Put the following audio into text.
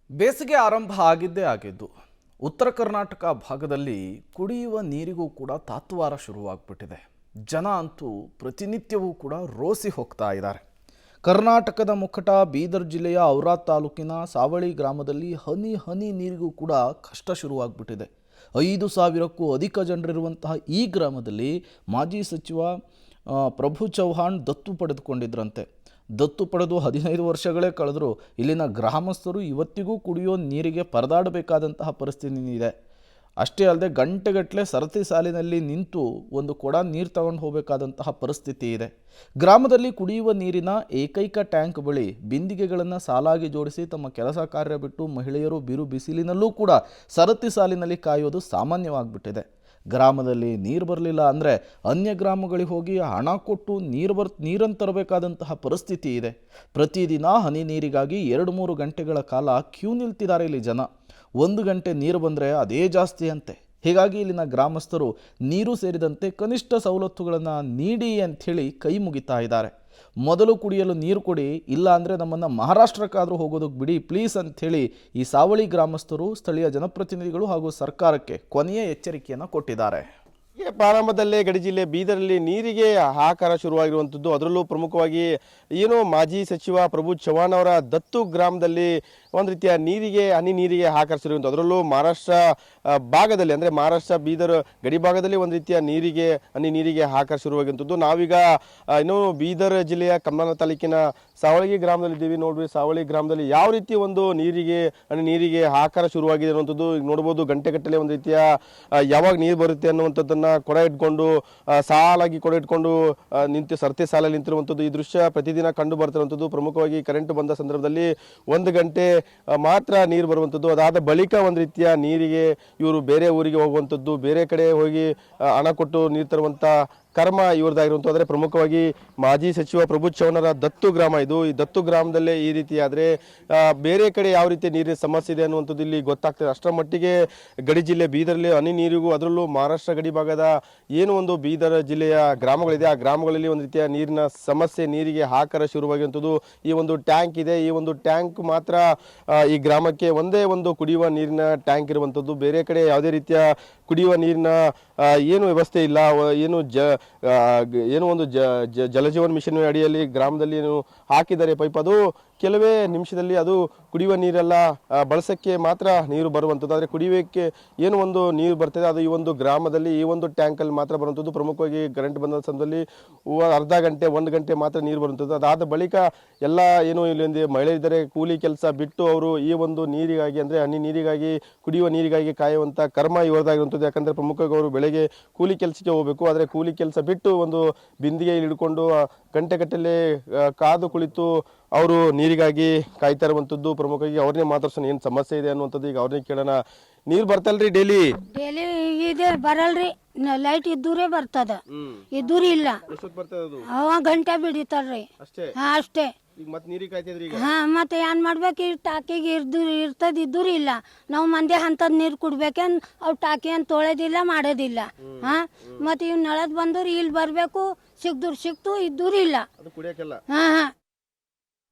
ಬೇಸಿಗೆ ಆರಂಭ ಆಗಿದ್ದೇ ಆಗಿದ್ದು ಉತ್ತರ ಕರ್ನಾಟಕ ಭಾಗದಲ್ಲಿ ಕುಡಿಯುವ ನೀರಿಗೂ ಕೂಡ ತಾತ್ವಾರ ಶುರುವಾಗ್ಬಿಟ್ಟಿದೆ. ಜನ ಅಂತೂ ಪ್ರತಿನಿತ್ಯವೂ ಕೂಡ ರೋಸಿ ಹೋಗ್ತಾ ಇದ್ದಾರೆ. ಕರ್ನಾಟಕದ ಮುಖಟ ಬೀದರ್ ಜಿಲ್ಲೆಯ ಔರಾದ್ ತಾಲೂಕಿನ ಸಾವಳಿ ಗ್ರಾಮದಲ್ಲಿ ಹನಿ ಹನಿ ನೀರಿಗೂ ಕೂಡ ಕಷ್ಟ ಶುರುವಾಗ್ಬಿಟ್ಟಿದೆ. 5,000ಕ್ಕೂ ಅಧಿಕ ಜನರಿರುವಂತಹ ಈ ಗ್ರಾಮದಲ್ಲಿ ಮಾಜಿ ಸಚಿವ ಪ್ರಭು ಚವ್ಹಾಣ್ ದತ್ತು ಪಡೆದುಕೊಂಡಿದ್ರಂತೆ. ದತ್ತು ಪಡೆದು 15 ವರ್ಷಗಳೇ ಕಳೆದರೂ ಇಲ್ಲಿನ ಗ್ರಾಮಸ್ಥರು ಇವತ್ತಿಗೂ ಕುಡಿಯೋ ನೀರಿಗೆ ಪರದಾಡಬೇಕಾದಂತಹ ಪರಿಸ್ಥಿತಿ ಇದೆ. ಅಷ್ಟೇ ಅಲ್ಲದೆ ಗಂಟೆಗಟ್ಟಲೆ ಸರತಿ ಸಾಲಿನಲ್ಲಿ ನಿಂತು ಒಂದು ಕೊಡ ನೀರು ತಗೊಂಡು ಹೋಗಬೇಕಾದಂತಹ ಪರಿಸ್ಥಿತಿ ಇದೆ. ಗ್ರಾಮದಲ್ಲಿ ಕುಡಿಯುವ ನೀರಿನ ಏಕೈಕ ಟ್ಯಾಂಕ್ ಬಳಿ ಬಿಂದಿಗೆಗಳನ್ನು ಸಾಲಾಗಿ ಜೋಡಿಸಿ ತಮ್ಮ ಕೆಲಸ ಕಾರ್ಯ ಬಿಟ್ಟು ಮಹಿಳೆಯರು ಬಿರು ಬಿಸಿಲಿನಲ್ಲೂ ಕೂಡ ಸರತಿ ಸಾಲಿನಲ್ಲಿ ಕಾಯೋದು ಸಾಮಾನ್ಯವಾಗಿಬಿಟ್ಟಿದೆ. ಗ್ರಾಮದಲ್ಲಿ ನೀರು ಬರಲಿಲ್ಲ ಅಂದರೆ ಅನ್ಯ ಗ್ರಾಮಗಳಿಗೆ ಹೋಗಿ ಹಣ ಕೊಟ್ಟು ನೀರನ್ನು ತರಬೇಕಾದಂತಹ ಪರಿಸ್ಥಿತಿ ಇದೆ. ಪ್ರತಿದಿನ ಹನಿ ನೀರಿಗಾಗಿ 2-3 ಗಂಟೆಗಳ ಕಾಲ ಕ್ಯೂ ನಿಲ್ತಿದ್ದಾರೆ ಇಲ್ಲಿ ಜನ. 1 ಗಂಟೆ ನೀರು ಬಂದರೆ ಅದೇ ಜಾಸ್ತಿ ಅಂತೆ. ಹೀಗಾಗಿ ಇಲ್ಲಿನ ಗ್ರಾಮಸ್ಥರು ನೀರು ಸೇರಿದಂತೆ ಕನಿಷ್ಠ ಸವಲತ್ತುಗಳನ್ನು ನೀಡಿ ಅಂಥೇಳಿ ಕೈ ಮುಗಿತಾ ಇದ್ದಾರೆ. ಮೊದಲು ಕುಡಿಯಲು ನೀರು ಕೊಡಿ, ಇಲ್ಲ ಅಂದರೆ ನಮ್ಮನ್ನು ಮಹಾರಾಷ್ಟ್ರಕ್ಕಾದರೂ ಹೋಗೋದಕ್ಕೆ ಬಿಡಿ ಪ್ಲೀಸ್ ಅಂಥೇಳಿ ಈ ಸಾವಳಿ ಗ್ರಾಮಸ್ಥರು ಸ್ಥಳೀಯ ಜನಪ್ರತಿನಿಧಿಗಳು ಹಾಗೂ ಸರ್ಕಾರಕ್ಕೆ ಕೊನೆಯ ಎಚ್ಚರಿಕೆಯನ್ನು ಕೊಟ್ಟಿದ್ದಾರೆ. ಪ್ರಾರಂಭದಲ್ಲೇ ಗಡಿ ಜಿಲ್ಲೆ ಬೀದರಲ್ಲಿ ನೀರಿಗೆ ಹಾಹಾಕಾರ ಶುರುವಾಗಿರುವಂಥದ್ದು. ಅದರಲ್ಲೂ ಪ್ರಮುಖವಾಗಿ ಏನು ಮಾಜಿ ಸಚಿವ ಪ್ರಭು ಚವ್ಹಾಣ್ ಅವರ ದತ್ತು ಗ್ರಾಮದಲ್ಲಿ ಒಂದು ರೀತಿಯ ಹನಿ ನೀರಿಗೆ ಹಾಹಾಕಾರ ಶುರುವಂಥದ್ದು. ಅದರಲ್ಲೂ ಮಹಾರಾಷ್ಟ್ರ ಭಾಗದಲ್ಲಿ ಅಂದರೆ ಮಹಾರಾಷ್ಟ್ರ ಬೀದರ್ ಗಡಿ ಭಾಗದಲ್ಲಿ ಒಂದು ರೀತಿಯ ಹನಿ ನೀರಿಗೆ ಹಾಹಾಕಾರ ಶುರುವಾಗಿರುವಂಥದ್ದು. ನಾವೀಗ ಇನ್ನು ಬೀದರ್ ಜಿಲ್ಲೆಯ ಕಮ್ನಾನ ತಾಲೂಕಿನ ಸಾವಳಿ ಗ್ರಾಮದಲ್ಲಿದ್ದೀವಿ. ನೋಡ್ರಿ, ಸಾವಳಿ ಗ್ರಾಮದಲ್ಲಿ ಯಾವ ರೀತಿ ಒಂದು ಹನಿ ನೀರಿಗೆ ಹಾಹಾಕಾರ ಶುರುವಾಗಿದೆ ಅನ್ನುವಂಥದ್ದು ಈಗ ನೋಡ್ಬೋದು. ಗಂಟೆಗಟ್ಟಲೆ ಒಂದು ರೀತಿಯ ಯಾವಾಗ ನೀರು ಬರುತ್ತೆ ಅನ್ನುವಂಥದ್ದನ್ನು ಕೊಡ ಇಟ್ಕೊಂಡು ಸಾಲಾಗಿ ಕೊಡ ಇಟ್ಕೊಂಡು ಸರತಿ ಸಾಲಲ್ಲಿ ನಿಂತಿರುವಂಥದ್ದು ಈ ದೃಶ್ಯ ಪ್ರತಿದಿನ ಕಂಡು ಬರ್ತಿರುವಂಥದ್ದು. ಪ್ರಮುಖವಾಗಿ ಕರೆಂಟ್ ಬಂದ ಸಂದರ್ಭದಲ್ಲಿ 1 ಗಂಟೆ ಮಾತ್ರ ನೀರು ಬರುವಂಥದ್ದು. ಅದಾದ ಬಳಿಕ ಒಂದು ರೀತಿಯ ನೀರಿಗೆ ಇವರು ಬೇರೆ ಊರಿಗೆ ಹೋಗುವಂಥದ್ದು, ಬೇರೆ ಕಡೆ ಹೋಗಿ ಹಣ ಕೊಟ್ಟು ನೀರು ತರುವಂಥ ಕರ್ಮ ಇವ್ರದ್ದಾಗಿರುವಂಥ. ಆದರೆ ಪ್ರಮುಖವಾಗಿ ಮಾಜಿ ಸಚಿವ ಪ್ರಭು ಚವ್ಹಾಣರ ದತ್ತು ಗ್ರಾಮ ಇದು. ಈ ದತ್ತು ಗ್ರಾಮದಲ್ಲೇ ಈ ರೀತಿ ಆದರೆ ಬೇರೆ ಕಡೆ ಯಾವ ರೀತಿ ನೀರಿನ ಸಮಸ್ಯೆ ಇದೆ ಅನ್ನುವಂಥದ್ದು ಇಲ್ಲಿ ಗೊತ್ತಾಗ್ತದೆ. ಅಷ್ಟರ ಮಟ್ಟಿಗೆ ಗಡಿ ಜಿಲ್ಲೆ ಬೀದರಲ್ಲಿ ಹನಿ ನೀರಿಗೂ ಅದರಲ್ಲೂ ಮಹಾರಾಷ್ಟ್ರ ಗಡಿ ಭಾಗದ ಏನು ಒಂದು ಬೀದರ್ ಜಿಲ್ಲೆಯ ಗ್ರಾಮಗಳಿದೆ ಆ ಗ್ರಾಮಗಳಲ್ಲಿ ಒಂದು ರೀತಿಯ ನೀರಿನ ಸಮಸ್ಯೆ, ನೀರಿಗೆ ಹಾಹಾಕಾರ ಶುರುವಾಗಿರುವಂಥದ್ದು. ಈ ಒಂದು ಟ್ಯಾಂಕ್ ಇದೆ, ಈ ಒಂದು ಟ್ಯಾಂಕ್ ಮಾತ್ರ ಈ ಗ್ರಾಮಕ್ಕೆ ಒಂದೇ ಒಂದು ಕುಡಿಯುವ ನೀರಿನ ಟ್ಯಾಂಕ್ ಇರುವಂಥದ್ದು. ಬೇರೆ ಕಡೆ ಯಾವುದೇ ರೀತಿಯ ಕುಡಿಯುವ ನೀರಿನ ಏನು ವ್ಯವಸ್ಥೆ ಇಲ್ಲ. ಏನು ಒಂದು ಜಲಜೀವನ್ ಮಿಷನ್ ಅಡಿಯಲ್ಲಿ ಗ್ರಾಮದಲ್ಲಿ ಏನು ಹಾಕಿದ್ದಾರೆ ಪೈಪ್, ಅದು ಕೆಲವೇ ನಿಮಿಷದಲ್ಲಿ ಅದು ಕುಡಿಯುವ ನೀರೆಲ್ಲ ಬಳಸಕ್ಕೆ ಮಾತ್ರ ನೀರು ಬರುವಂಥದ್ದು. ಆದರೆ ಕುಡಿಯೋಕ್ಕೆ ಏನು ಒಂದು ನೀರು ಬರ್ತದೆ ಅದು ಈ ಒಂದು ಗ್ರಾಮದಲ್ಲಿ ಈ ಒಂದು ಟ್ಯಾಂಕಲ್ಲಿ ಮಾತ್ರ ಬರುವಂಥದ್ದು. ಪ್ರಮುಖವಾಗಿ ಕರೆಂಟ್ ಬಂದ ಸಮಯದಲ್ಲಿ ಅರ್ಧ ಗಂಟೆ 1 ಗಂಟೆ ಮಾತ್ರ ನೀರು ಬರುವಂಥದ್ದು. ಅದಾದ ಬಳಿಕ ಎಲ್ಲ ಏನು ಇಲ್ಲೊಂದು ಮಹಿಳೆ ಇದ್ದರೆ ಕೂಲಿ ಕೆಲಸ ಬಿಟ್ಟು ಅವರು ಈ ಒಂದು ನೀರಿಗಾಗಿ ಅಂದರೆ ಹನಿ ನೀರಿಗಾಗಿ ಕುಡಿಯುವ ನೀರಿಗಾಗಿ ಕಾಯುವಂಥ ಕರ್ಮ ಇವರದಾಗಿರುವಂಥದ್ದು. ಯಾಕಂದರೆ ಪ್ರಮುಖವಾಗಿ ಅವರು ಬೆಳಗ್ಗೆ ಕೂಲಿ ಕೆಲಸಕ್ಕೆ ಹೋಗಬೇಕು. ಆದರೆ ಕೂಲಿ ಕೆಲಸ ಬಿಟ್ಟು ಒಂದು ಬಿಂದಿಗೆಯಲ್ಲಿ ಹಿಡ್ಕೊಂಡು ಗಂಟೆಗಟ್ಟಲೆ ಕಾದು ಕುಳಿತು ಅವರು ನೀರಿಗಾಗಿ ಕಾಯ್ತಾ ಇರುವಂಥದ್ದು. ಪ್ರಮುಖವಾಗಿ ಅವ್ರನ್ನೇ ಮಾತಾಡ್ಸೋಣ, ಏನು ಸಮಸ್ಯೆ ಇದೆ ಅನ್ನುವಂಥದ್ದು ಈಗ ಅವ್ರನ್ನೇ ಕೇಳೋಣ. ನೀರು ಬರ್ತಲ್ರಿ ಡೈಲಿ ಇದೆ? ಬರಲ್ರಿ, ಲೈಟ್ ಇದ್ದೂರೇ ಬರ್ತದ, ಇದ್ದೂರಿ ಇಲ್ಲ. ಅವ ಗಂಟೆ ಬಿಡಿತಾರ್ರಿ ಅಷ್ಟೇ. ಮತ್ತೆ ಏನ್ ಮಾಡ್ಬೇಕು? ಟಾಕಿಗೆ ಇರ್ತದ, ಇಲ್ಲ ನಾವು ಮಂದಿ ಅಂತದ್ ನೀರು ಕುಡ್ಬೇಕೇನ್? ಅವ್ ಟಾಕಿ ಅಂತ ತೊಳೆದಿಲ್ಲ, ಮಾಡೋದಿಲ್ಲ. ಮತ್ತೆ ಇವ್ ನಳದ್ ಬಂದವ್ರು ಇಲ್ಲಿ ಬರ್ಬೇಕು, ಸಿಕ್ತು, ಇದ್ದೂರಿ ಇಲ್ಲ.